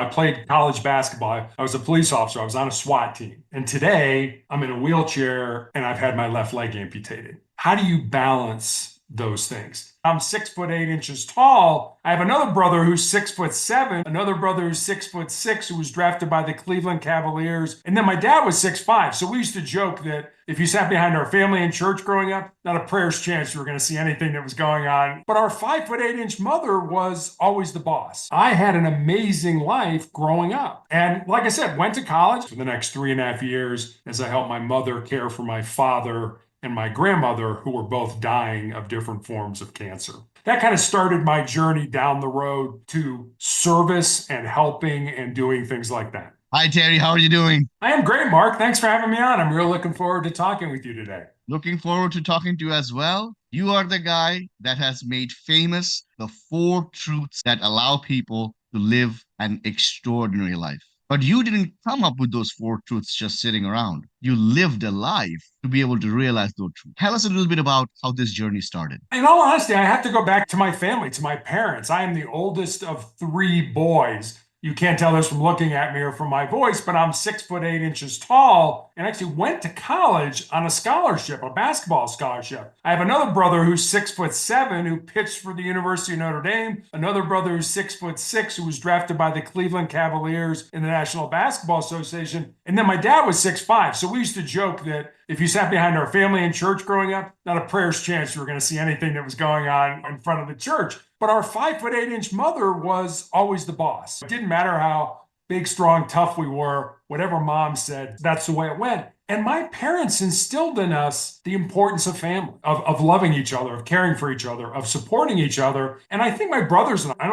I played college basketball. I was a police officer. I was on a SWAT team. And today I'm in a wheelchair and I've had my left leg amputated. How do you balance those things? I'm 6'8" tall. I have another brother who's 6'7", another brother who's 6'6", who was drafted by the Cleveland Cavaliers. And then my dad was 6'5". So we used to joke that if you sat behind our family in church growing up, not a prayer's chance you were going to see anything that was going on. But our 5'8" mother was always the boss. I had an amazing life growing up. And like I said, went to college for the next 3.5 years as I helped my mother care for my father and my grandmother, who were both dying of different forms of cancer. That kind of started my journey down the road to service and helping and doing things like that. Hi, Terry. How are you doing? I am great, Mark. Thanks for having me on. I'm really looking forward to talking with you today. Looking forward to talking to you as well. You are the guy that has made famous the four truths that allow people to live an extraordinary life. But you didn't come up with those four truths just sitting around. You lived a life to be able to realize those truths. Tell us a little bit about how this journey started. In all honesty, I have to go back to my family, to my parents. I am the oldest of three boys. You can't tell this from looking at me or from my voice, but I'm 6'8" tall and actually went to college on a scholarship, a basketball scholarship. I have another brother who's 6'7", who pitched for the University of Notre Dame. Another brother who's 6'6", who was drafted by the Cleveland Cavaliers in the National Basketball Association. And then my dad was 6'5". So we used to joke that if you sat behind our family in church growing up, not a prayer's chance you were going to see anything that was going on in front of the church. But our 5'8" mother was always the boss. It didn't matter how big, strong, tough we were, whatever mom said, that's the way it went. And my parents instilled in us the importance of family, of loving each other, of caring for each other, of supporting each other. And I think my brothers and I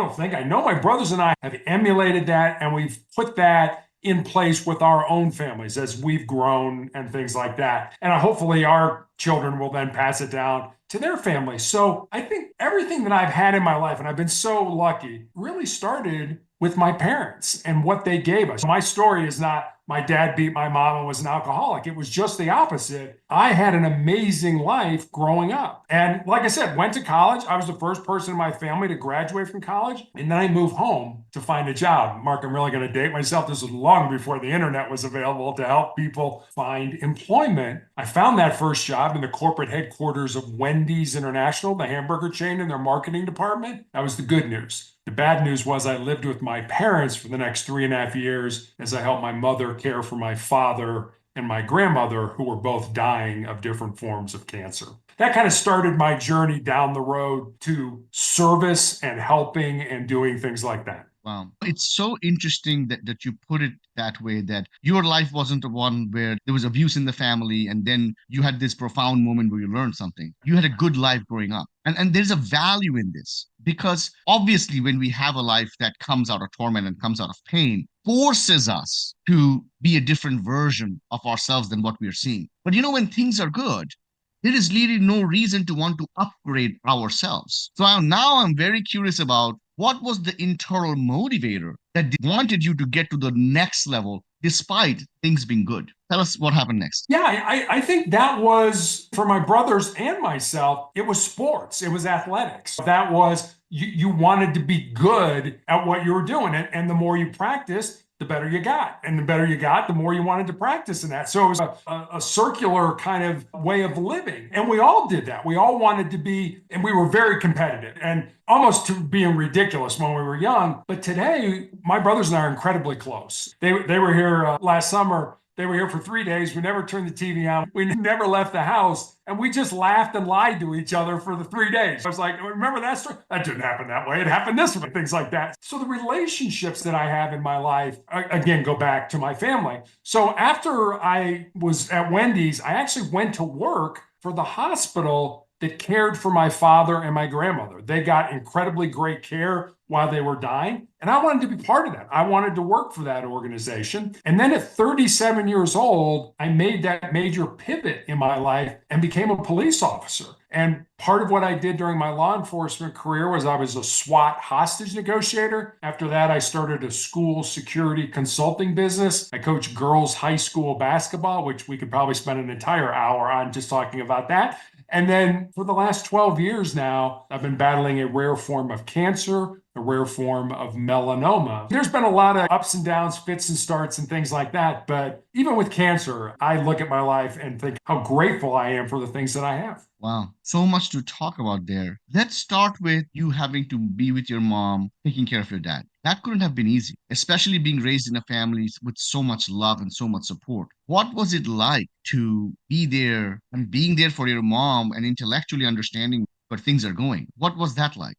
know my brothers and I have emulated that, and we've put that in place with our own families as we've grown and things like that. And hopefully our children will then pass it down to their families. So I think everything that I've had in my life, and I've been so lucky, really started with my parents and what they gave us. My story is not my dad beat my mom and was an alcoholic. It was just the opposite. I had an amazing life growing up. And like I said, went to college. I was the first person in my family to graduate from college. And then I moved home to find a job. Mark, I'm really going to date myself. This was long before the internet was available to help people find employment. I found that first job in the corporate headquarters of Wendy's International, the hamburger chain, in their marketing department. That was the good news. The bad news was I lived with my parents for the next 3.5 years as I helped my mother care for my father and my grandmother, who were both dying of different forms of cancer. That kind of started my journey down the road to service and helping and doing things like that. Wow. It's so interesting that you put it that way, that your life wasn't the one where there was abuse in the family and then you had this profound moment where you learned something. You had a good life growing up. And there's a value in this because obviously when we have a life that comes out of torment and comes out of pain, forces us to be a different version of ourselves than what we are seeing. But when things are good, there is really no reason to want to upgrade ourselves. So now I'm very curious about what was the internal motivator that wanted you to get to the next level despite things being good? Tell us what happened next. Yeah, I think that was for my brothers and myself, it was sports, it was athletics. That was, you wanted to be good at what you were doing. And the more you practiced, the better you got. And the better you got, the more you wanted to practice in that. So it was a circular kind of way of living. And we all did that. We all wanted to be, and we were very competitive and almost to being ridiculous when we were young. But today, my brothers and I are incredibly close. They were here last summer. They were here for 3 days. We never turned the TV on. We never left the house. And we just laughed and lied to each other for the 3 days. I was like, remember that story? That didn't happen that way. It happened this way, things like that. So the relationships that I have in my life, again, go back to my family. So after I was at Wendy's, I actually went to work for the hospital that cared for my father and my grandmother. They got incredibly great care while they were dying. And I wanted to be part of that. I wanted to work for that organization. And then at 37 years old, I made that major pivot in my life and became a police officer. And part of what I did during my law enforcement career was I was a SWAT hostage negotiator. After that, I started a school security consulting business. I coached girls' high school basketball, which we could probably spend an entire hour on just talking about that. And then for the last 12 years now, I've been battling a rare form of cancer a rare form of melanoma. There's been a lot of ups and downs, fits and starts, and things like that. But even with cancer, I look at my life and think how grateful I am for the things that I have. Wow, so much to talk about there. Let's start with you having to be with your mom, taking care of your dad. That couldn't have been easy, especially being raised in a family with so much love and so much support. What was it like to be there and being there for your mom and intellectually understanding where things are going? What was that like?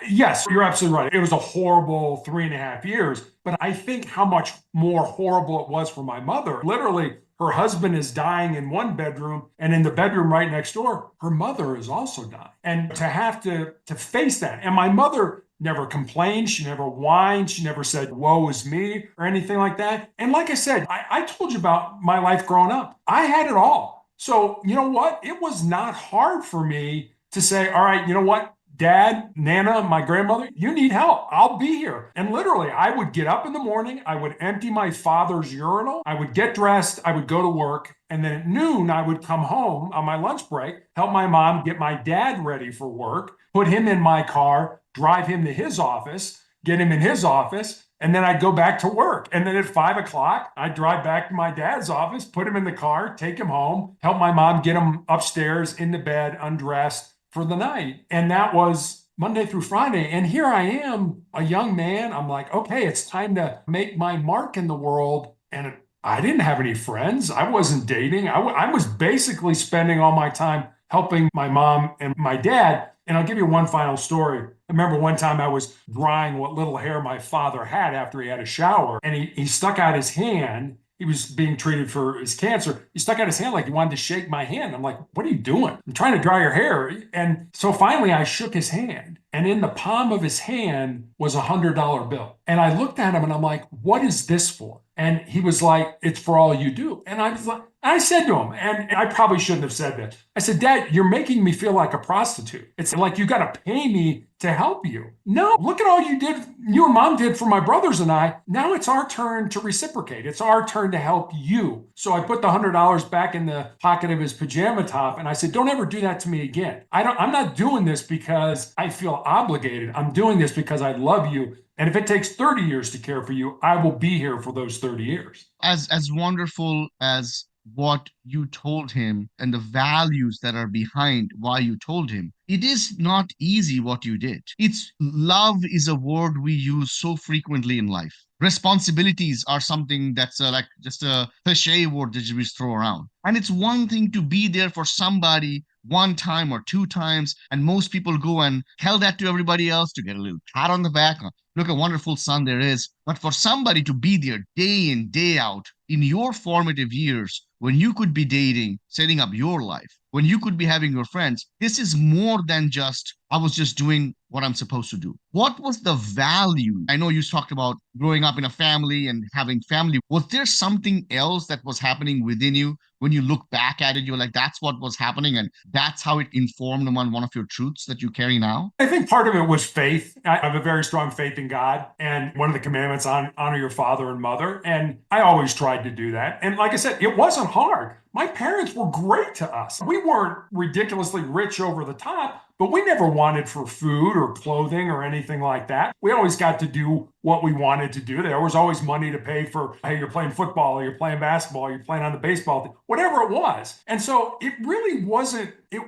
Yes, you're absolutely right. It was a horrible 3.5 years, but I think how much more horrible it was for my mother. Literally, her husband is dying in one bedroom, and in the bedroom right next door, her mother is also dying. And to have to face that. And my mother never complained, she never whined, she never said, woe is me, or anything like that. And like I said, I told you about my life growing up. I had it all. So, you know what? It was not hard for me to say, all right, you know what? Dad, Nana, my grandmother, you need help. I'll be here. And literally, I would get up in the morning, I would empty my father's urinal, I would get dressed, I would go to work. And then at noon, I would come home on my lunch break, help my mom get my dad ready for work, put him in my car, drive him to his office, get him in his office. And then I'd go back to work. And then at 5 o'clock, I'd drive back to my dad's office, put him in the car, take him home, help my mom get him upstairs in the bed, undressed for the night. And that was Monday through Friday. And here I am, a young man. I'm like, okay, it's time to make my mark in the world. And I didn't have any friends. I wasn't dating. I was basically spending all my time helping my mom and my dad. And I'll give you one final story. I remember one time I was drying what little hair my father had after he had a shower, and he stuck out his hand. He was being treated for his cancer. He stuck out his hand like he wanted to shake my hand. I'm like, what are you doing? I'm trying to dry your hair. And so finally I shook his hand. And in the palm of his hand was $100 bill. And I looked at him and I'm like, what is this for? And he was like, it's for all you do. And I was like, I said to him, and I probably shouldn't have said this. I said, Dad, you're making me feel like a prostitute. It's like you got to pay me to help you. No, look at all you and mom did for my brothers and I. Now it's our turn to reciprocate. It's our turn to help you. So I put the $100 back in the pocket of his pajama top and I said, don't ever do that to me again. I'm not doing this because I feel obligated. I'm doing this because I love you. And if it takes 30 years to care for you, I will be here for those 30 years. As wonderful as what you told him and the values that are behind why you told him, it is not easy what you did. It's love is a word we use so frequently in life. Responsibilities are something that's like just a cliche word that we throw around. And it's one thing to be there for somebody one time or two times, and most people go and tell that to everybody else to get a little pat on the back. Look, a wonderful son there is. But for somebody to be there day in, day out in your formative years, when you could be dating, setting up your life, when you could be having your friends, this is more than just, I was just doing what I'm supposed to do. What was the value? I know you talked about growing up in a family and having family. Was there something else that was happening within you when you look back at it? You're like, that's what was happening, and that's how it informed on one of your truths that you carry now? I think part of it was faith. I have a very strong faith in God. And one of the commandments on honor your father and mother. And I always tried to do that. And like I said, it wasn't hard. My parents were great to us. We weren't ridiculously rich over the top, but we never wanted for food or clothing or anything like that. We always got to do what we wanted to do. There was always money to pay for, hey, you're playing football, or you're playing basketball, or you're playing on the baseball team, whatever it was. And so it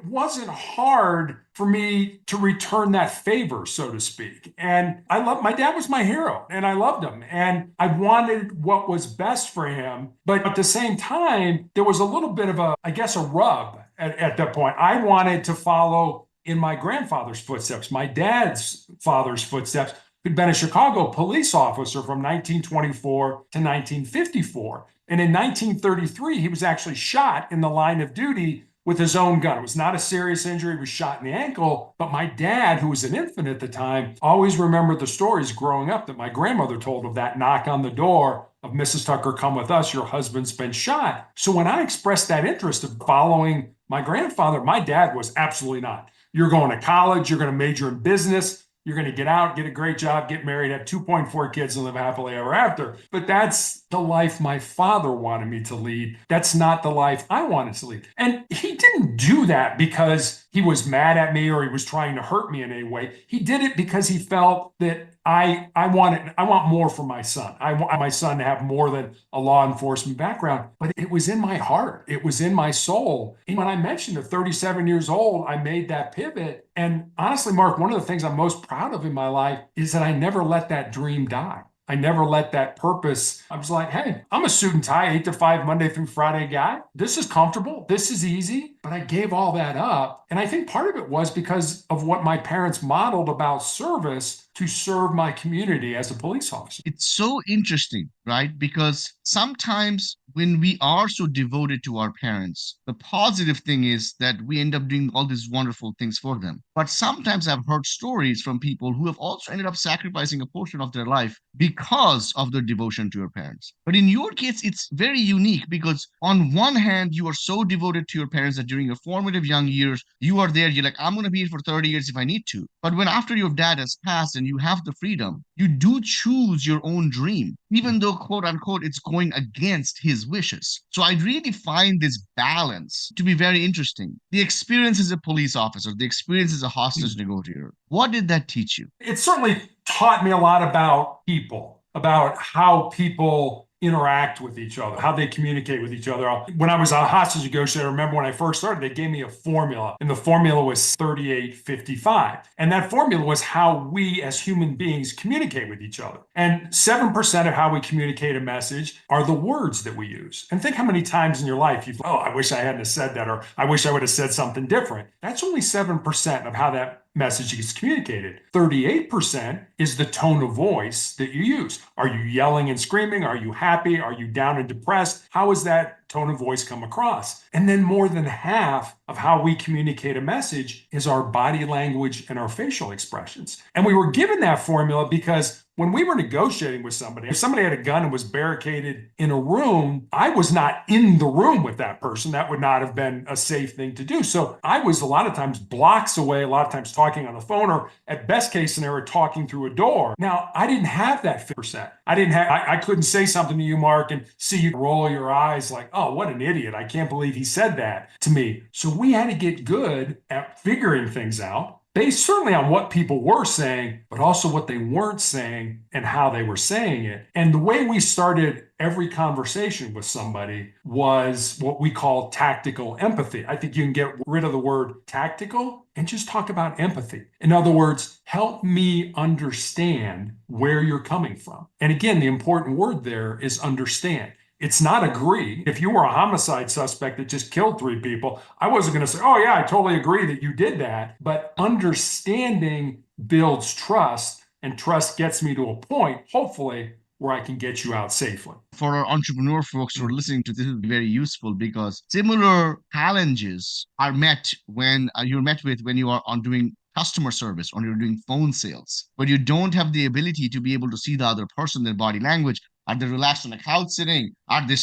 wasn't hard for me to return that favor, so to speak. And my dad was my hero and I loved him and I wanted what was best for him. But at the same time, there was a little bit of a rub at that point. I wanted to follow in my grandfather's footsteps, my dad's father's footsteps, who'd been a Chicago police officer from 1924 to 1954. And in 1933, he was actually shot in the line of duty with his own gun. It was not a serious injury. He was shot in the ankle. But my dad, who was an infant at the time, always remembered the stories growing up that my grandmother told of that knock on the door of Mrs. Tucker, come with us, your husband's been shot. So when I expressed that interest of following my grandfather, my dad was absolutely not. You're going to college, you're going to major in business, you're going to get out, get a great job, get married, have 2.4 kids, and live happily ever after. But that's the life my father wanted me to lead. That's not the life I wanted to lead. And he didn't do that because he was mad at me or he was trying to hurt me in any way. He did it because he felt that I want more for my son. I want my son to have more than a law enforcement background, but it was in my heart. It was in my soul. And when I mentioned at 37 years old, I made that pivot. And honestly, Mark, one of the things I'm most proud of in my life is that I never let that dream die. I never let that purpose. I was like, hey, I'm a suit and tie, 8 to 5, Monday through Friday guy. This is comfortable. This is easy. But I gave all that up. And I think part of it was because of what my parents modeled about service to serve my community as a police officer. It's so interesting, right? Because sometimes when we are so devoted to our parents, the positive thing is that we end up doing all these wonderful things for them. But sometimes I've heard stories from people who have also ended up sacrificing a portion of their life because of their devotion to your parents. But in your case, it's very unique because on one hand, you are so devoted to your parents that during your formative young years, you are there, you're like, I'm going to be here for 30 years if I need to. But when after your dad has passed and you have the freedom, you do choose your own dream, even though, quote unquote, it's going against his wishes. So I really find this balance to be very interesting. The experience as a police officer, the experience as a hostage negotiator, what did that teach you? It certainly taught me a lot about people, about how people interact with each other, how they communicate with each other. When I was a hostage negotiator, I remember when I first started, they gave me a formula, and the formula was 3855. And that formula was how we as human beings communicate with each other. And 7% of how we communicate a message are the words that we use. And think how many times in your life you've, oh, I wish I hadn't have said that, or I wish I would have said something different. That's only 7% of how that message gets communicated. 38% is the tone of voice that you use. Are you yelling and screaming? Are you happy? Are you down and depressed? How is that tone of voice come across? And then more than half of how we communicate a message is our body language and our facial expressions. And we were given that formula because when we were negotiating with somebody, if somebody had a gun and was barricaded in a room, I was not in the room with that person. That would not have been a safe thing to do. So I was a lot of times blocks away, a lot of times talking on the phone, or at best case scenario, talking through a door. Now, I didn't have that 50%. I couldn't say something to you, Mark, and see you roll your eyes like, oh, what an idiot. I can't believe he said that to me. So we had to get good at figuring things out, based certainly on what people were saying, but also what they weren't saying and how they were saying it. And the way we started every conversation with somebody was what we call tactical empathy. I think you can get rid of the word tactical and just talk about empathy. In other words, help me understand where you're coming from. And again, the important word there is understand. It's not agree. If you were a homicide suspect that just killed 3 people, I wasn't going to say, oh, yeah, I totally agree that you did that. But understanding builds trust, and trust gets me to a point, hopefully, where I can get you out safely. For our entrepreneur folks who are listening to this, will be very useful because similar challenges are met when you're met with when you are on doing customer service or you're doing phone sales, but you don't have the ability to be able to see the other person, their body language. Are they relaxed on the couch sitting? Are they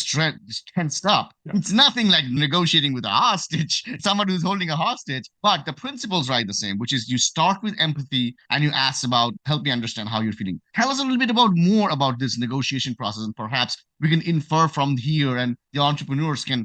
tensed up? Yeah. It's nothing like negotiating with a hostage, someone who's holding a hostage, but the principles are the same, which is you start with empathy and you ask about, help me understand how you're feeling. Tell us a little bit more about this negotiation process, and perhaps we can infer from here and the entrepreneurs can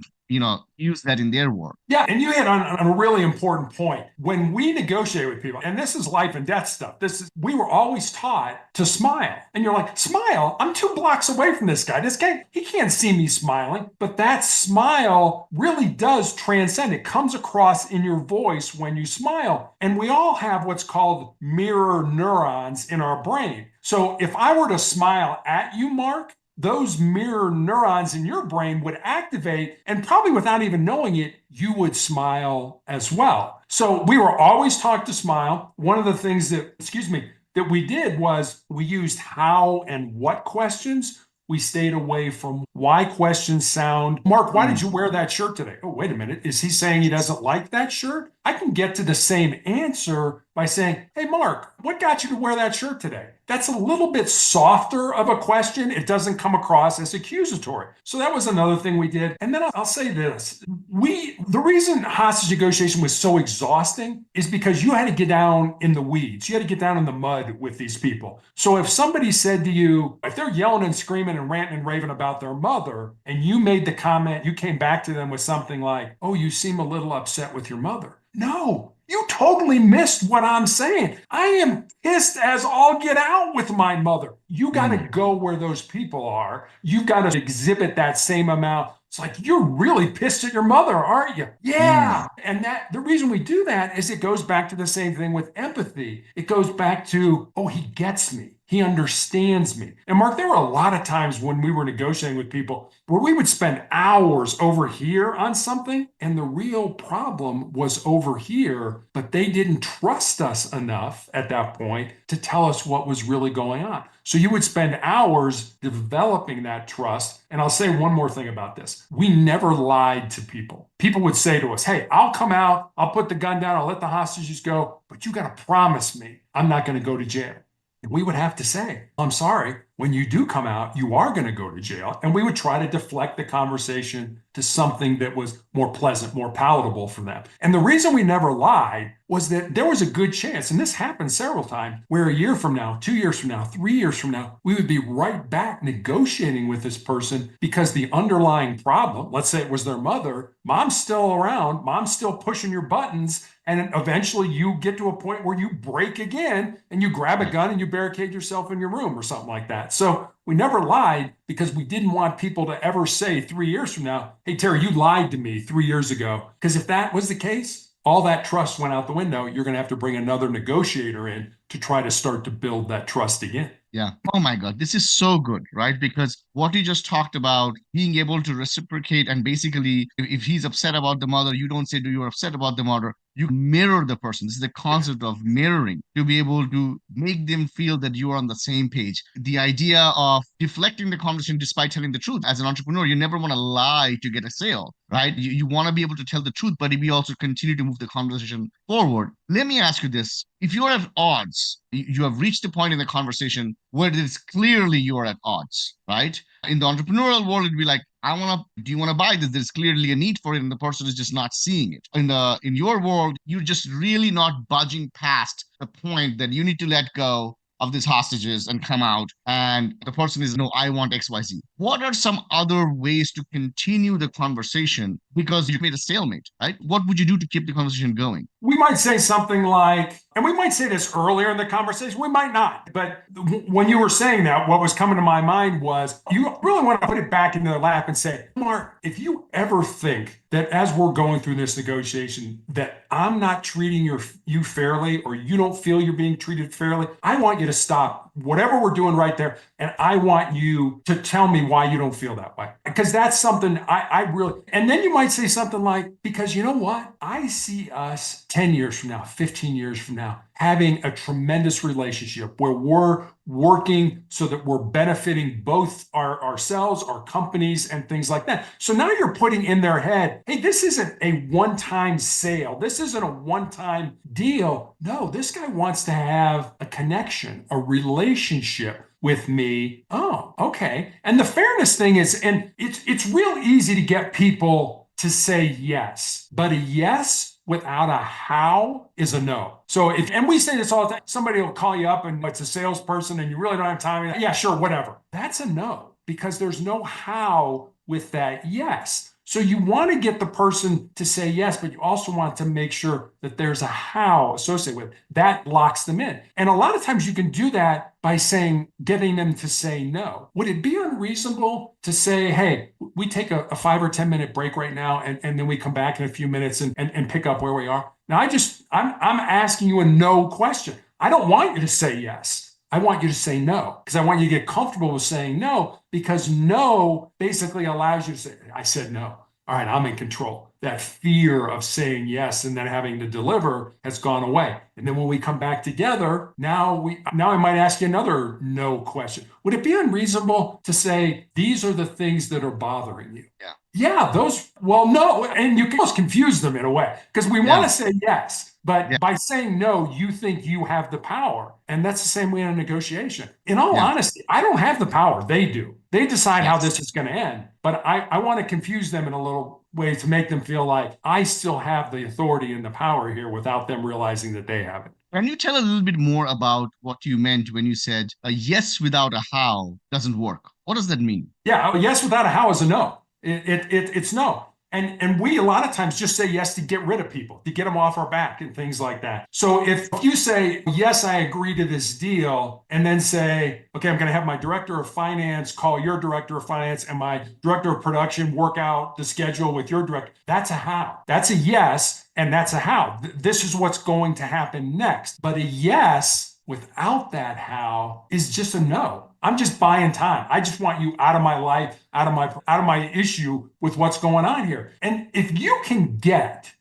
use that in their work. Yeah, and you hit on a really important point. When we negotiate with people, and this is life and death stuff, we were always taught to smile. And you're like, smile? I'm 2 blocks away from this guy. This guy, he can't see me smiling. But that smile really does transcend. It comes across in your voice when you smile. And we all have what's called mirror neurons in our brain. So if I were to smile at you, Mark, those mirror neurons in your brain would activate, and probably without even knowing it, you would smile as well. So we were always taught to smile. One of the things that we did was we used how and what questions. We stayed away from why questions sound. Mark, why did you wear that shirt today? Oh, wait a minute. Is he saying he doesn't like that shirt? I can get to the same answer by saying, hey, Mark, what got you to wear that shirt today? That's a little bit softer of a question. It doesn't come across as accusatory. So that was another thing we did. And then I'll say this. The reason hostage negotiation was so exhausting is because you had to get down in the weeds. You had to get down in the mud with these people. So if somebody said to you, if they're yelling and screaming and ranting and raving about their mother, and you made the comment, you came back to them with something like, oh, you seem a little upset with your mother. No, you totally missed what I'm saying. I am pissed as all get out with my mother. You got to Mm, go where those people are. You've got to exhibit that same amount. It's like, you're really pissed at your mother, aren't you? mm, Yeah. And that the reason we do that is it goes back to the same thing with empathy. It goes back to, oh, he gets me. He understands me. And Mark, there were a lot of times when we were negotiating with people where we would spend hours over here on something, and the real problem was over here, but they didn't trust us enough at that point to tell us what was really going on. So you would spend hours developing that trust. And I'll say one more thing about this. We never lied to people. People would say to us, hey, I'll come out, I'll put the gun down, I'll let the hostages go, but you got to promise me I'm not going to go to jail. And we would have to say, I'm sorry, when you do come out, you are going to go to jail. And we would try to deflect the conversation to something that was more pleasant, more palatable for them. And the reason we never lied was that there was a good chance, and this happened several times, where a year from now, 2 years from now, 3 years from now, we would be right back negotiating with this person because the underlying problem, let's say it was their mother, mom's still around, mom's still pushing your buttons. And eventually you get to a point where you break again and you grab a right. gun and you barricade yourself in your room or something like that. So we never lied because we didn't want people to ever say 3 years from now, hey, Terry, you lied to me 3 years ago. Because if that was the case, all that trust went out the window. You're going to have to bring another negotiator in to try to start to build that trust again. Yeah. Oh my God, this is so good, right? Because what you just talked about, being able to reciprocate, and basically, if he's upset about the mother, you don't say, "Do you are upset about the mother?" You mirror the person. This is the concept of mirroring to be able to make them feel that you are on the same page. The idea of deflecting the conversation despite telling the truth. As an entrepreneur, you never want to lie to get a sale, right? You want to be able to tell the truth, but we also continue to move the conversation forward. Let me ask you this. If you're at odds, you have reached a point in the conversation where it is clearly you are at odds, right? In the entrepreneurial world, it'd be like, do you want to buy this? There's clearly a need for it, and the person is just not seeing it. In your world, you're just really not budging past the point that you need to let go of these hostages and come out. And the person is, no, I want XYZ. What are some other ways to continue the conversation? Because you made a stalemate, right? What would you do to keep the conversation going? We might say something like, and we might say this earlier in the conversation, we might not. But when you were saying that, what was coming to my mind was you really want to put it back into their lap and say, Mark, if you ever think that as we're going through this negotiation, that I'm not treating you fairly or you don't feel you're being treated fairly, I want you to stop whatever we're doing right there. And I want you to tell me why you don't feel that way. Because that's something I really, and then you might say something like, because you know what? I see us 10 years from now, 15 years from now, having a tremendous relationship where we're working so that we're benefiting both ourselves, our companies, and things like that. So now you're putting in their head, hey, this isn't a one-time sale. This isn't a one-time deal. No, this guy wants to have a connection, a relationship with me. Oh, okay. And the fairness thing is, and it's real easy to get people to say yes, but a yes without a how is a no. So if, and we say this all the time, somebody will call you up and it's a salesperson and you really don't have time. Yeah, sure, whatever. That's a no because there's no how with that yes. So you want to get the person to say yes, but you also want to make sure that there's a how associated with it. That locks them in. And a lot of times you can do that by saying, getting them to say no. Would it be unreasonable to say, hey, we take a 5 or 10 minute break right now and then we come back in a few minutes and pick up where we are? Now I'm asking you a no question. I don't want you to say yes. I want you to say no because I want you to get comfortable with saying no because no basically allows you to say, I said no. All right, I'm in control. That fear of saying yes and then having to deliver has gone away. And then when we come back together, now I might ask you another no question. Would it be unreasonable to say these are the things that are bothering you? Yeah. Yeah, those, well, no. And you can almost confuse them in a way because we want Yeah. to say yes, Yeah. but by saying no, you think you have the power. And that's the same way in a negotiation. In all Yeah. honesty, I don't have the power. They do. They decide how Yes. this is going to end. But I want to confuse them in a little way to make them feel like I still have the authority and the power here without them realizing that they have it. Can you tell a little bit more about what you meant when you said a yes without a how doesn't work? What does that mean? Yeah, a yes without a how is a no. It's no. And we a lot of times just say yes to get rid of people, to get them off our back and things like that. So if you say, yes, I agree to this deal, and then say, okay, I'm going to have my director of finance call your director of finance and my director of production work out the schedule with your director, that's a how. That's a yes, and that's a how. This is what's going to happen next. But a yes without that how is just a no. I'm just buying time. I just want you out of my life, out of my issue with what's going on here. And if you can get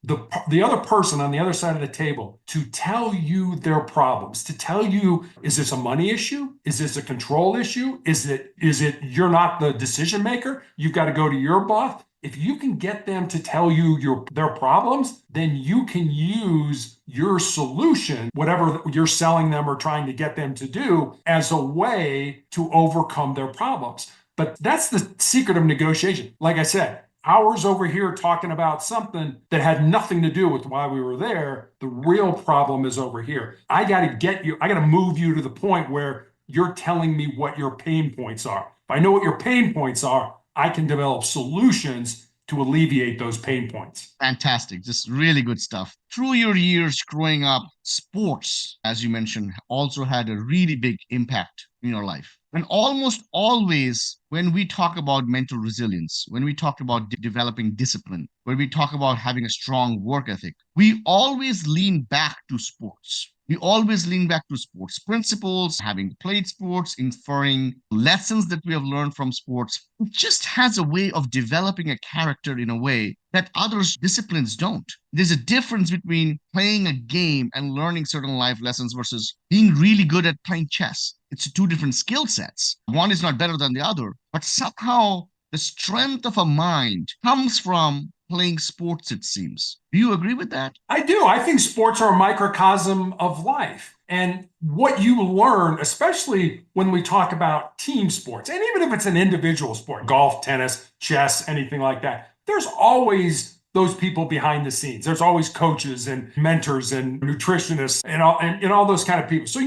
the other person on the other side of the table to tell you their problems, to tell you, is this a money issue? Is this a control issue? Is it you're not the decision maker? You've got to go to your boss. If you can get them to tell you their problems, then you can use your solution, whatever you're selling them or trying to get them to do, as a way to overcome their problems. But that's the secret of negotiation. Like I said, hours over here talking about something that had nothing to do with why we were there. The real problem is over here. I got to move you to the point where you're telling me what your pain points are. If I know what your pain points are, I can develop solutions to alleviate those pain points. Fantastic. Just really good stuff. Through your years growing up, sports, as you mentioned, also had a really big impact in your life. And almost always, when we talk about mental resilience, when we talk about developing discipline, when we talk about having a strong work ethic, we always lean back to sports. We always lean back to sports principles, having played sports, inferring lessons that we have learned from sports. It just has a way of developing a character in a way that other disciplines don't. There's a difference between playing a game and learning certain life lessons versus being really good at playing chess. It's two different skill sets. One is not better than the other, but somehow the strength of a mind comes from playing sports, it seems. Do you agree with that? I do. I think sports are a microcosm of life. And what you learn, especially when we talk about team sports, and even if it's an individual sport, golf, tennis, chess, anything like that, there's always those people behind the scenes. There's always coaches and mentors and nutritionists and all those kind of people. So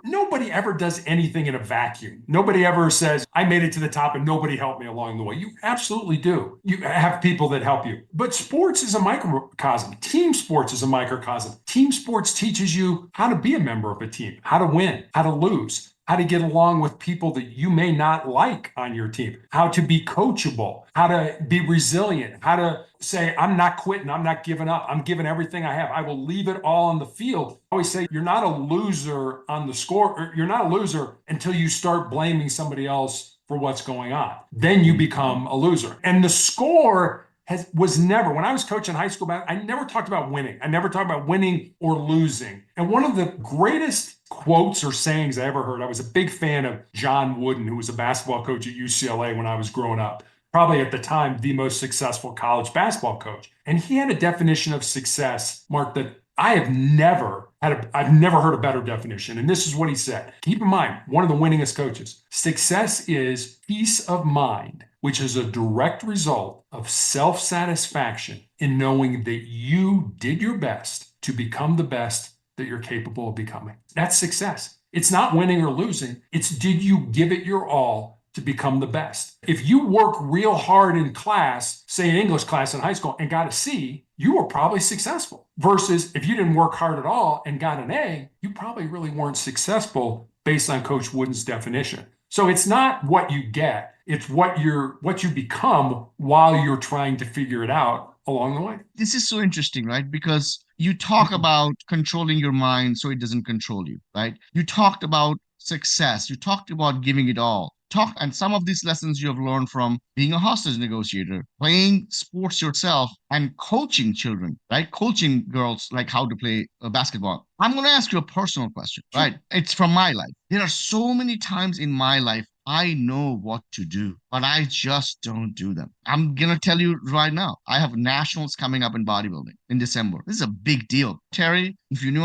nobody ever does anything in a vacuum. Nobody ever says, I made it to the top and nobody helped me along the way. You absolutely do. You have people that help you. But sports is a microcosm. Team sports is a microcosm. Team sports teaches you how to be a member of a team, how to win, how to lose, how to get along with people that you may not like on your team, how to be coachable, how to be resilient, how to say, I'm not quitting, I'm not giving up, I'm giving everything I have. I will leave it all on the field. I always say, you're not a loser on the score, or you're not a loser until you start blaming somebody else for what's going on. Then you become a loser. And the score was never, when I was coaching high school, I never talked about winning. I never talked about winning or losing. And one of the greatest quotes or sayings I ever heard, I was a big fan of John Wooden, who was a basketball coach at UCLA when I was growing up, probably at the time, the most successful college basketball coach. And he had a definition of success, Mark, that I've never heard a better definition. And this is what he said. Keep in mind, one of the winningest coaches. Success is peace of mind, which is a direct result of self-satisfaction in knowing that you did your best to become the best that you're capable of becoming. That's success. It's not winning or losing. It's, did you give it your all to become the best? If you work real hard in class, say an English class in high school, and got a C, you were probably successful. Versus if you didn't work hard at all and got an A, you probably really weren't successful based on Coach Wooden's definition. So it's not what you get, it's what you become while you're trying to figure it out along the way. This is so interesting, right? Because you talk about controlling your mind so it doesn't control you, right? You talked about success, you talked about giving it all. And some of these lessons you have learned from being a hostage negotiator, playing sports yourself, and coaching children, right? Coaching girls like how to play basketball. I'm going to ask you a personal question, right? It's from my life. There are so many times in my life I know what to do, but I just don't do them. I'm going to tell you right now, I have nationals coming up in bodybuilding in December. This is a big deal. Terry, if you knew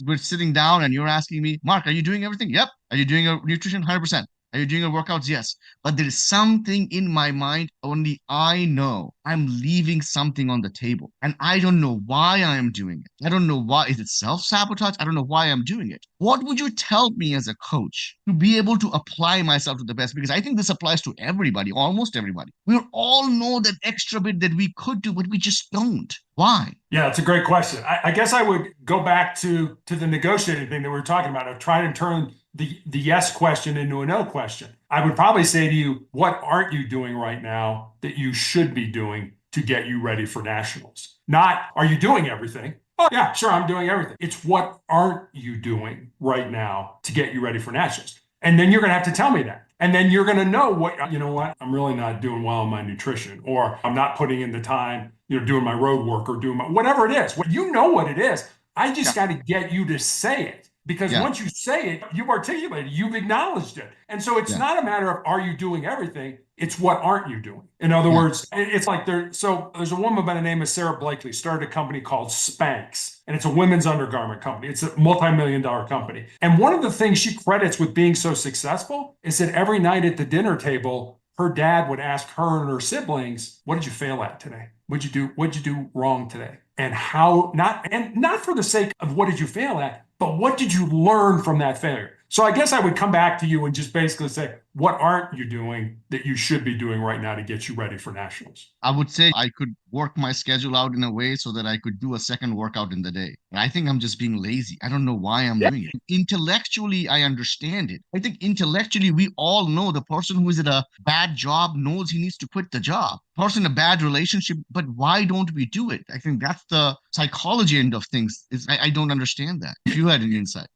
we're sitting down and you're asking me, Mark, are you doing everything? Yep. Are you doing your nutrition? 100%. Are you doing your workouts? Yes. But there is something in my mind, only I know I'm leaving something on the table. And I don't know why I am doing it. I don't know why. Is it self-sabotage? I don't know why I'm doing it. What would you tell me as a coach to be able to apply myself to the best? Because I think this applies to everybody, almost everybody. We all know that extra bit that we could do, but we just don't. Why? Yeah, it's a great question. I guess I would go back to the negotiating thing that we were talking about of trying to turn the yes question into a no question. I would probably say to you, what aren't you doing right now that you should be doing to get you ready for nationals? Not, are you doing everything? Oh, yeah, sure, I'm doing everything. It's what aren't you doing right now to get you ready for nationals? And then you're going to have to tell me that. And then you're going to know what, you know what, I'm really not doing well in my nutrition, or I'm not putting in the time, doing my road work or doing my, whatever it is. You know what it is. I Yeah, just got to get you to say it. Because yeah, once you say it, you've articulated, you've acknowledged it. And so it's yeah. not a matter of are you doing everything? It's what aren't you doing? In other Yeah. words, it's like there's a woman by the name of Sarah Blakely started a company called Spanx, and it's a women's undergarment company. It's a multi-million dollar company. And one of the things she credits with being so successful is that every night at the dinner table, her dad would ask her and her siblings, "What did you fail at today? What'd you do? What'd you do wrong today? And how not for the sake of what did you fail at, but what did you learn from that failure?" So I guess I would come back to you and just basically say, what aren't you doing that you should be doing right now to get you ready for nationals? I would say I could work my schedule out in a way so that I could do a second workout in the day. And I think I'm just being lazy. I don't know why I'm Yeah. doing it. Intellectually, I understand it. I think intellectually, we all know the person who is at a bad job knows he needs to quit the job. Person in a bad relationship, but why don't we do it? I think that's the psychology end of things. I don't understand that. If you had an insight.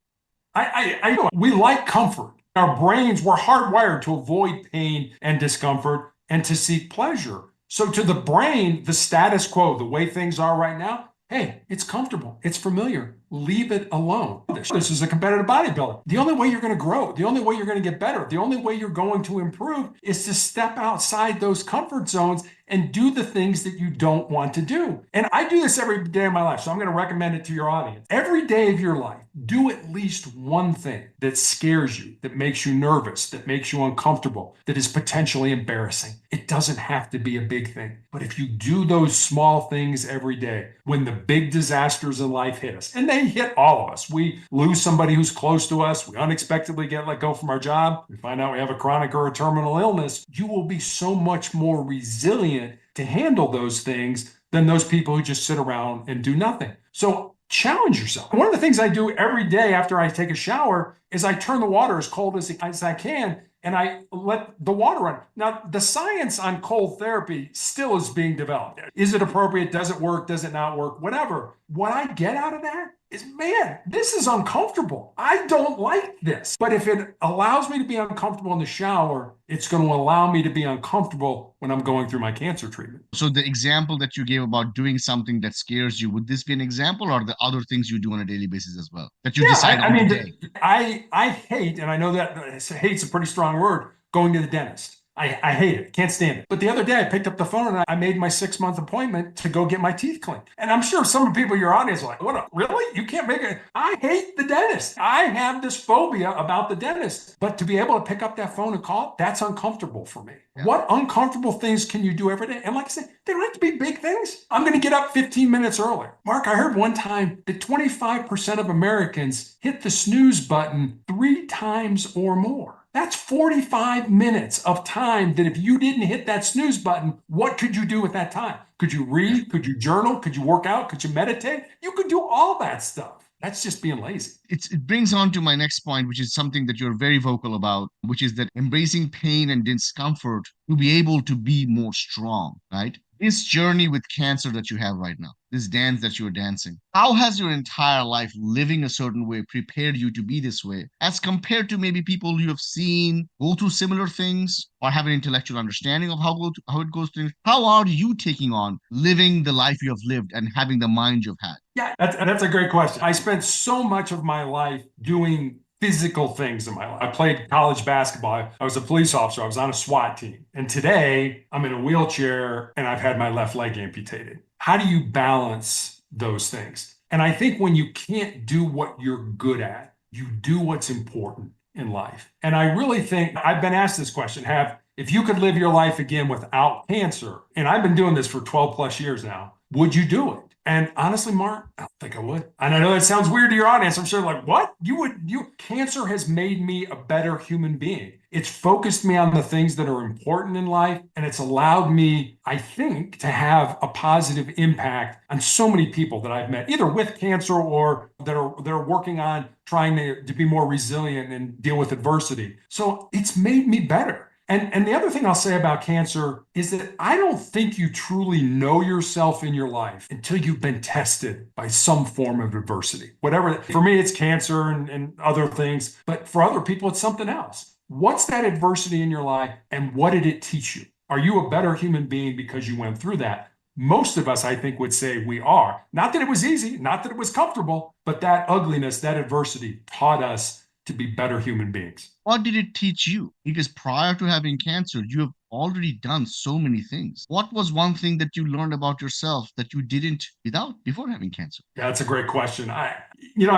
I know we like comfort. Our brains were hardwired to avoid pain and discomfort and to seek pleasure. So to the brain, the status quo, the way things are right now, hey, it's comfortable, it's familiar. Leave it alone. This is a competitive bodybuilder. The only way you're going to grow, the only way you're going to get better, the only way you're going to improve is to step outside those comfort zones and do the things that you don't want to do. And I do this every day of my life, so I'm going to recommend it to your audience. Every day of your life, do at least one thing that scares you, that makes you nervous, that makes you uncomfortable, that is potentially embarrassing. It doesn't have to be a big thing. But if you do those small things every day, when the big disasters in life hit us, and they hit all of us, we lose somebody who's close to us, we unexpectedly get let go from our job, we find out we have a chronic or a terminal illness, you will be so much more resilient to handle those things than those people who just sit around and do nothing. So challenge yourself. One of the things I do every day after I take a shower is I turn the water as cold as I can and I let the water run. Now, the science on cold therapy still is being developed. Is it appropriate? Does it work? Does it not work? Whatever. What I get out of that is, man, this is uncomfortable. I don't like this. But if it allows me to be uncomfortable in the shower, it's going to allow me to be uncomfortable when I'm going through my cancer treatment. So the example that you gave about doing something that scares you, would this be an example or the other things you do on a daily basis as well that you Yeah, decide I on the mean, day? I hate, and I know that hate's a pretty strong word, going to the dentist. I hate it, can't stand it. But the other day I picked up the phone and I made my 6 month appointment to go get my teeth cleaned. And I'm sure some people in your audience are like, what, really? You can't make it. I hate the dentist. I have this phobia about the dentist. But to be able to pick up that phone and call, that's uncomfortable for me. Yeah. What uncomfortable things can you do every day? And like I said, they don't have to be big things. I'm going to get up 15 minutes earlier. Mark, I heard one time that 25% of Americans hit the snooze button 3 times or more. That's 45 minutes of time that if you didn't hit that snooze button, what could you do with that time? Could you Yeah. read? Could you journal? Could you work out? Could you meditate? You could do all that stuff. That's just being lazy. It brings on to my next point, which is something that you're very vocal about, which is that embracing pain and discomfort to be able to be more strong, right? This journey with cancer that you have right now, this dance that you're dancing, how has your entire life living a certain way prepared you to be this way as compared to maybe people you have seen go through similar things or have an intellectual understanding of how it goes through? How are you taking on living the life you have lived and having the mind you've had? Yeah, that's a great question. I spent so much of my life doing physical things in my life. I played college basketball. I was a police officer. I was on a SWAT team. And today I'm in a wheelchair and I've had my left leg amputated. How do you balance those things? And I think when you can't do what you're good at, you do what's important. in life. And I really think I've been asked this question, if you could live your life again without cancer, and I've been doing this for 12 plus years now, would you do it? And honestly, Mark, I don't think I would. And I know that sounds weird to your audience. I'm sure like, what? Cancer has made me a better human being. It's focused me on the things that are important in life. And it's allowed me, I think, to have a positive impact on so many people that I've met, either with cancer or that are working on trying to be more resilient and deal with adversity. So it's made me better. And the other thing I'll say about cancer is that I don't think you truly know yourself in your life until you've been tested by some form of adversity. Whatever, for me, it's cancer and other things, but for other people, it's something else. What's that adversity in your life and what did it teach you? Are you a better human being because you went through that? Most of us, I think, would say we are. Not that it was easy, not that it was comfortable, but that ugliness, that adversity taught us to be better human beings. What did it teach you? Because prior to having cancer, you have already done so many things. What was one thing that you learned about yourself that you didn't without before having cancer? Yeah, that's a great question. I've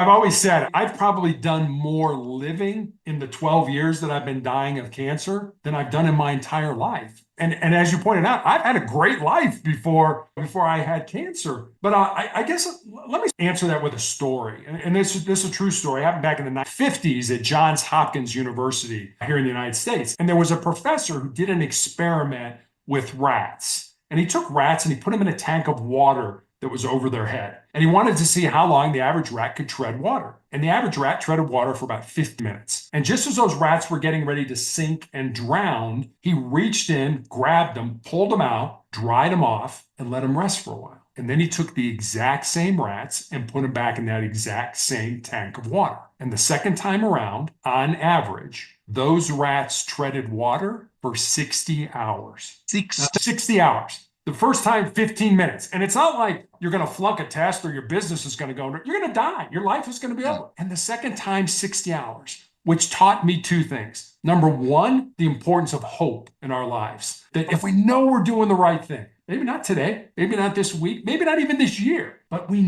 always said I've probably done more living in the 12 years that I've been dying of cancer than I've done in my entire life. And as you pointed out, I've had a great life before I had cancer. But I guess let me answer that with a story. And this is a true story. It happened back in the 50s at Johns Hopkins University here in the United States. And there was a professor who did an experiment with rats. And he took rats and he put them in a tank of water that was over their head. And he wanted to see how long the average rat could tread water. And the average rat treaded water for about 50 minutes. And just as those rats were getting ready to sink and drown, he reached in, grabbed them, pulled them out, dried them off, and let them rest for a while. And then he took the exact same rats and put them back in that exact same tank of water. And the second time around, on average, those rats treaded water for 60 hours. 60 hours. The first time, 15 minutes. And it's not like you're going to flunk a test or your business is going to go, you're going to die. Your life is going to be over. And the second time, 60 hours, which taught me two things. Number one, the importance of hope in our lives. That if we know we're doing the right thing, maybe not today, maybe not this week, maybe not even this year, but if we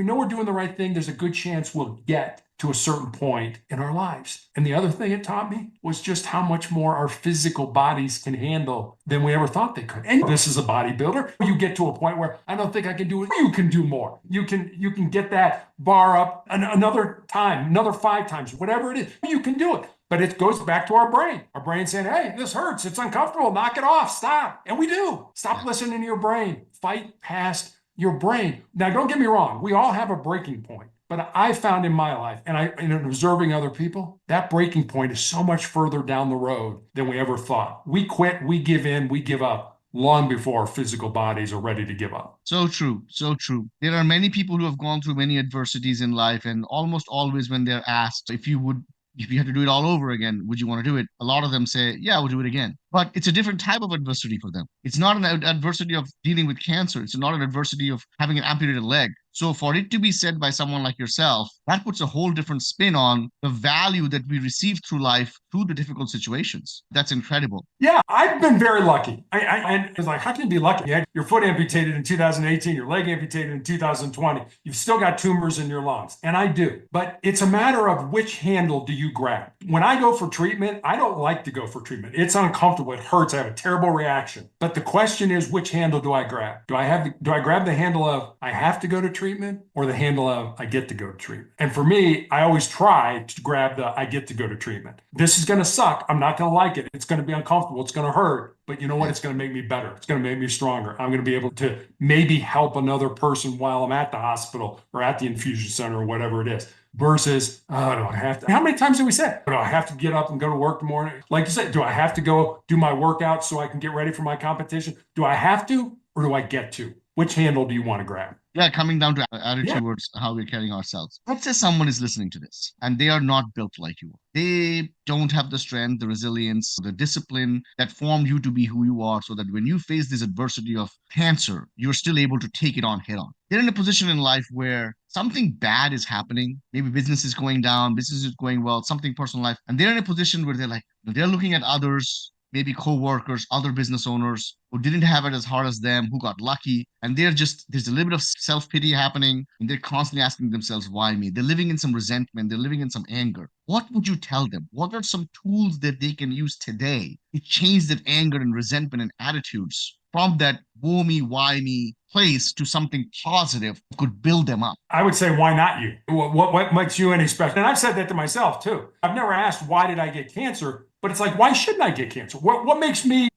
know we're doing the right thing, there's a good chance we'll get to a certain point in our lives. And the other thing it taught me was just how much more our physical bodies can handle than we ever thought they could. And this is a bodybuilder. You get to a point where I don't think I can do it. You can do more. You can get that bar up another time, another 5 times, whatever it is. You can do it. But it goes back to our brain. Our brain saying, hey, this hurts. It's uncomfortable. Knock it off. Stop. And we do. Stop listening to your brain. Fight past your brain. Now, don't get me wrong. We all have a breaking point. But I found in my life, and in observing other people, that breaking point is so much further down the road than we ever thought. We quit, we give in, we give up long before our physical bodies are ready to give up. So true, so true. There are many people who have gone through many adversities in life, and almost always when they're asked if you had to do it all over again, would you want to do it? A lot of them say, yeah, I would do it again. But it's a different type of adversity for them. It's not an adversity of dealing with cancer. It's not an adversity of having an amputated leg. So for it to be said by someone like yourself, that puts a whole different spin on the value that we receive through life, through the difficult situations. That's incredible. Yeah, I've been very lucky. And it's like, how can you be lucky? You had your foot amputated in 2018, your leg amputated in 2020. You've still got tumors in your lungs. And I do. But it's a matter of which handle do you grab? When I go for treatment, I don't like to go for treatment. It's uncomfortable. It hurts. I have a terrible reaction. But the question is, which handle do I grab? Do I grab the handle of I have to go to treatment or the handle of I get to go to treatment? And for me, I always try to grab the I get to go to treatment. This is going to suck. I'm not going to like it. It's going to be uncomfortable. It's going to hurt. But you know what? It's going to make me better. It's going to make me stronger. I'm going to be able to maybe help another person while I'm at the hospital or at the infusion center or whatever it is. Versus, oh, do I have to? How many times have we said, do I have to get up and go to work in the morning? Like you said, do I have to go do my workout so I can get ready for my competition? Do I have to, or do I get to? Which handle do you want to grab? Yeah, coming down to attitude towards how we're carrying ourselves. Let's say someone is listening to this and they are not built like you. They don't have the strength, the resilience, the discipline that formed you to be who you are, so that when you face this adversity of cancer, you're still able to take it on head on. They're in a position in life where something bad is happening. Maybe business is going down, business is going well, something personal life. And they're in a position where they're looking at others maybe co-workers, other business owners who didn't have it as hard as them, who got lucky, and there's a little bit of self-pity happening, and they're constantly asking themselves, why me? They're living in some resentment, they're living in some anger. What would you tell them? What are some tools that they can use today to change that anger and resentment and attitudes from that woe me, why me place to something positive that could build them up? I would say, why not you? What makes you any special? And I've said that to myself too. I've never asked, why did I get cancer? But it's like, why shouldn't I get cancer? What makes me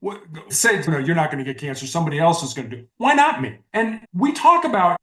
say, you're not going to get cancer? Somebody else is going to do it. Why not me? And we talk about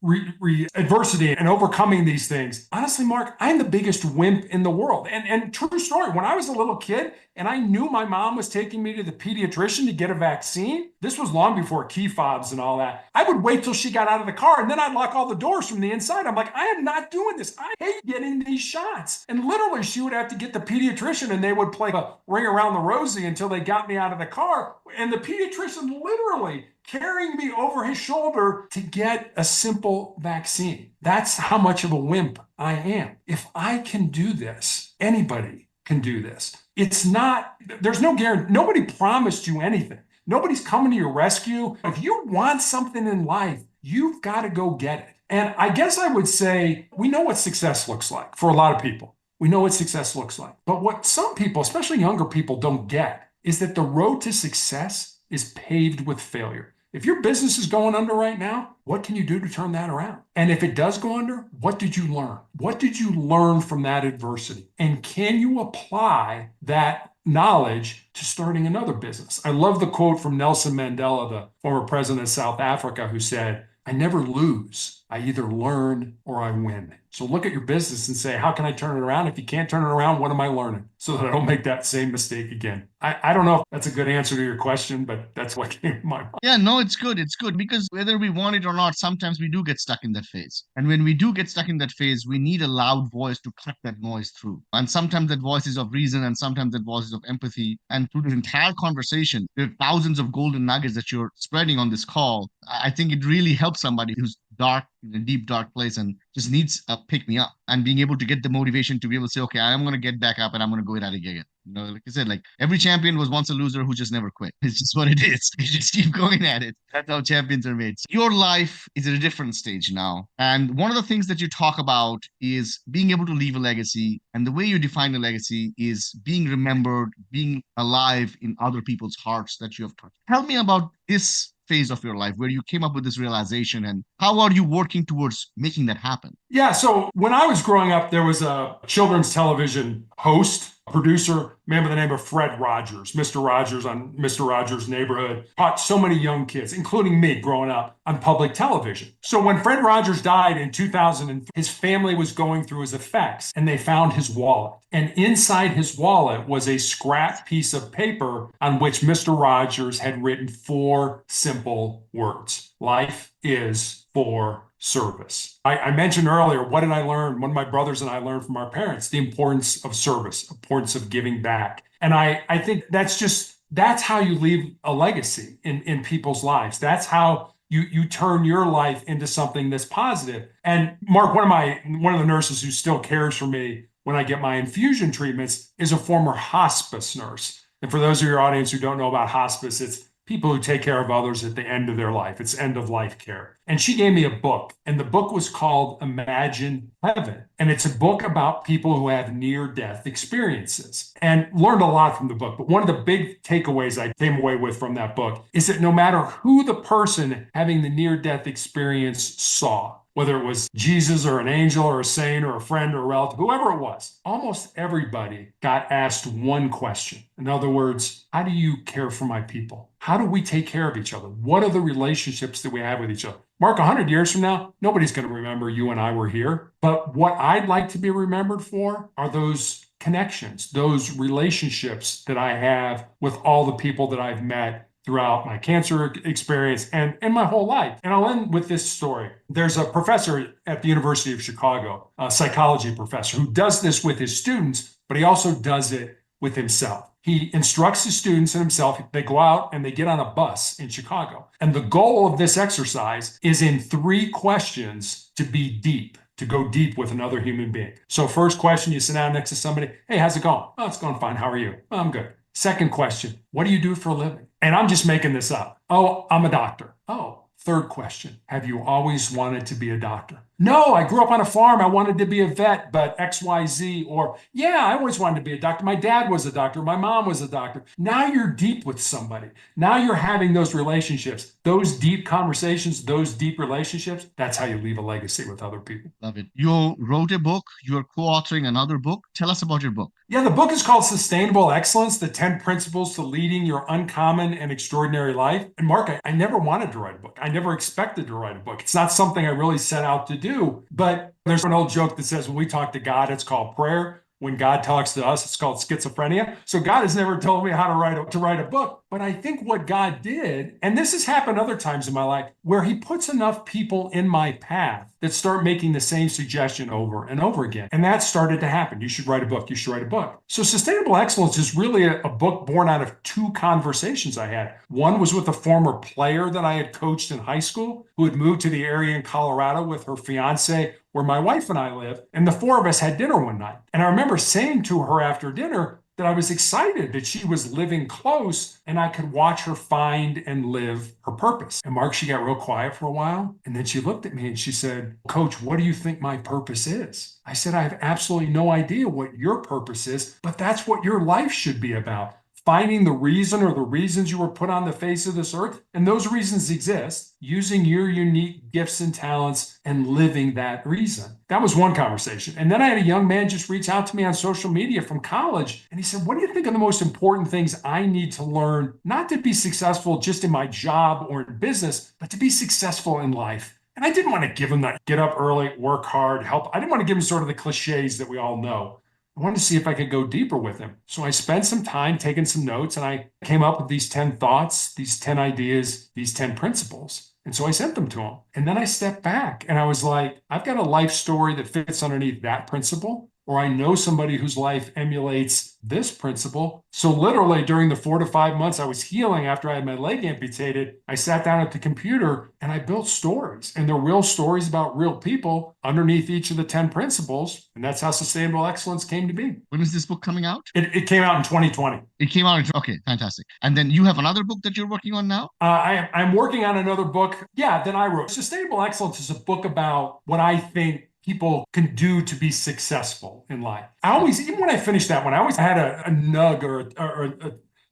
adversity and overcoming these things. Honestly, Mark, I'm the biggest wimp in the world. And true story, when I was a little kid and I knew my mom was taking me to the pediatrician to get a vaccine, this was long before key fobs and all that. I would wait till she got out of the car and then I'd lock all the doors from the inside. I'm like, I am not doing this. I hate getting these shots. And literally, she would have to get the pediatrician and they would play a ring around the rosy until they got me out of the car. And the pediatrician literally carrying me over his shoulder to get a simple vaccine. That's how much of a wimp I am. If I can do this, anybody can do this. It's not, there's no guarantee. Nobody promised you anything. Nobody's coming to your rescue. If you want something in life, you've got to go get it. And I guess I would say we know what success looks like for a lot of people. We know what success looks like. But what some people, especially younger people, don't get is that the road to success is paved with failure. If your business is going under right now, what can you do to turn that around? And if it does go under, what did you learn? What did you learn from that adversity? And can you apply that knowledge to starting another business? I love the quote from Nelson Mandela, the former president of South Africa, who said, I never lose. I either learn or I win. So look at your business and say, how can I turn it around? If you can't turn it around, what am I learning so that I don't make that same mistake again? I don't know if that's a good answer to your question, but that's what came to my mind. Yeah, no, it's good. It's good because whether we want it or not, sometimes we do get stuck in that phase. And when we do get stuck in that phase, we need a loud voice to cut that noise through. And sometimes that voice is of reason, and sometimes that voice is of empathy. And through this entire conversation, there are thousands of golden nuggets that you're spreading on this call. I think it really helps somebody who's dark, in a deep, dark place and just needs a pick me up, and being able to get the motivation to be able to say, okay, I'm going to get back up and I'm going to go at it again. Like I said, like every champion was once a loser who just never quit. It's just what it is. You just keep going at it. That's how champions are made. So your life is at a different stage now. And one of the things that you talk about is being able to leave a legacy. And the way you define a legacy is being remembered, being alive in other people's hearts that you have touched. Tell me about this phase of your life where you came up with this realization, and how are you working towards making that happen? Yeah, so when I was growing up, there was a children's television host, producer, man by the name of Fred Rogers, Mr. Rogers on Mr. Rogers' Neighborhood, taught so many young kids, including me growing up, on public television. So when Fred Rogers died in 2000, his family was going through his effects and they found his wallet. And inside his wallet was a scrap piece of paper on which Mr. Rogers had written 4 simple words. Life is for service. I mentioned earlier, what did I learn? One of my brothers and I learned from our parents, the importance of service, importance of giving back. And I think that's how you leave a legacy in people's lives. That's how you turn your life into something that's positive. And Mark, one of the nurses who still cares for me when I get my infusion treatments is a former hospice nurse. And for those of your audience who don't know about hospice, it's people who take care of others at the end of their life. It's end of life care. And she gave me a book, and the book was called Imagine Heaven. And it's a book about people who have near-death experiences, and learned a lot from the book. But one of the big takeaways I came away with from that book is that no matter who the person having the near-death experience saw, whether it was Jesus or an angel or a saint or a friend or a relative, whoever it was, almost everybody got asked one question. In other words, how do you care for my people? How do we take care of each other? What are the relationships that we have with each other? Mark, 100 years from now, nobody's going to remember you and I were here. But what I'd like to be remembered for are those connections, those relationships that I have with all the people that I've met throughout my cancer experience and my whole life. And I'll end with this story. There's a professor at the University of Chicago, a psychology professor, who does this with his students, but he also does it with himself. He instructs his students and himself. They go out and they get on a bus in Chicago. And the goal of this exercise is in 3 questions to be deep, to go deep with another human being. So first question, you sit down next to somebody. Hey, how's it going? Oh, it's going fine. How are you? Oh, I'm good. Second question, what do you do for a living? And I'm just making this up. Oh, I'm a doctor. Oh, third question, have you always wanted to be a doctor? No, I grew up on a farm. I wanted to be a vet, but XYZ, or yeah, I always wanted to be a doctor. My dad was a doctor. My mom was a doctor. Now you're deep with somebody. Now you're having those relationships, those deep conversations, those deep relationships. That's how you leave a legacy with other people. Love it. You wrote a book, you're co-authoring another book. Tell us about your book. Yeah, the book is called Sustainable Excellence, the 10 Principles to Leading Your Uncommon and Extraordinary Life. And Mark, I never wanted to write a book. I never expected to write a book. It's not something I really set out to do. But there's an old joke that says when we talk to God, it's called prayer. When God talks to us, it's called schizophrenia. So God has never told me how to write a book. But I think what God did, and this has happened other times in my life, where he puts enough people in my path that start making the same suggestion over and over again. And that started to happen. You should write a book. You should write a book. So Sustainable Excellence is really a book born out of two conversations I had. One was with a former player that I had coached in high school who had moved to the area in Colorado with her fiance, where my wife and I live. And the four of us had dinner one night. And I remember saying to her after dinner that I was excited that she was living close and I could watch her find and live her purpose. And Mark, she got real quiet for a while. And then she looked at me and she said, Coach, what do you think my purpose is? I said, I have absolutely no idea what your purpose is, but that's what your life should be about. Finding the reason or the reasons you were put on the face of this earth, and those reasons exist, using your unique gifts and talents and living that reason. That was one conversation. And then I had a young man just reach out to me on social media from college, and he said, what do you think are the most important things I need to learn, not to be successful just in my job or in business, but to be successful in life? And I didn't want to give him that get up early, work hard, help. I didn't want to give him sort of the cliches that we all know. I wanted to see if I could go deeper with him. So I spent some time taking some notes and I came up with these 10 thoughts, these 10 ideas, these 10 principles. And so I sent them to him. And then I stepped back and I was like, I've got a life story that fits underneath that principle, or I know somebody whose life emulates this principle. So literally during the 4 to 5 months I was healing after I had my leg amputated, I sat down at the computer and I built stories. And they're real stories about real people underneath each of the 10 principles. And that's how Sustainable Excellence came to be. When is this book coming out? It came out in 2020. It came out in, okay, fantastic. And then you have another book that you're working on now? I'm working on another book, that I wrote. Sustainable Excellence is a book about what I think people can do to be successful in life. I always, even when I finished that one, I always had a nug or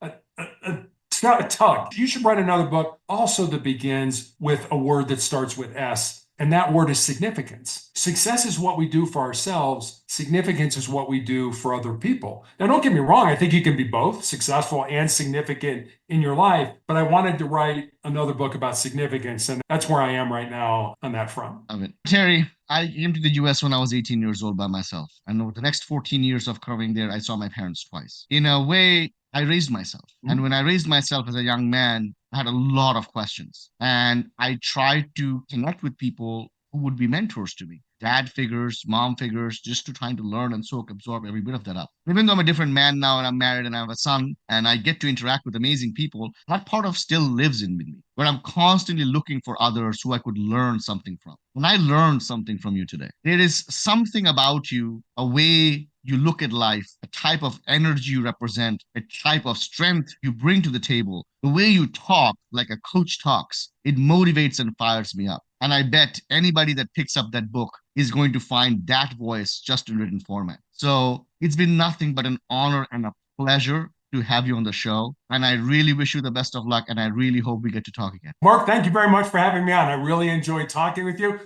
a tug. You should write another book also that begins with a word that starts with S. And that word is significance. Success is what we do for ourselves. Significance is what we do for other people. Now, don't get me wrong. I think you can be both successful and significant in your life. But I wanted to write another book about significance. And that's where I am right now on that front. Love it. Terry, I came to the US when I was 18 years old by myself. And over the next 14 years of covering there, I saw my parents twice. In a way, I raised myself. And when I raised myself as a young man, I had a lot of questions. And I tried to connect with people who would be mentors to me. Dad figures, mom figures, just to trying to learn and absorb every bit of that up. Even though I'm a different man now and I'm married and I have a son and I get to interact with amazing people, that part of still lives in me, where I'm constantly looking for others who I could learn something from. And I learned something from you today. There is something about you, a way you look at life, a type of energy you represent, a type of strength you bring to the table, the way you talk like a coach talks, it motivates and fires me up. And I bet anybody that picks up that book is going to find that voice just in written format. So it's been nothing but an honor and a pleasure to have you on the show. And I really wish you the best of luck. And I really hope we get to talk again. Mark, thank you very much for having me on. I really enjoyed talking with you.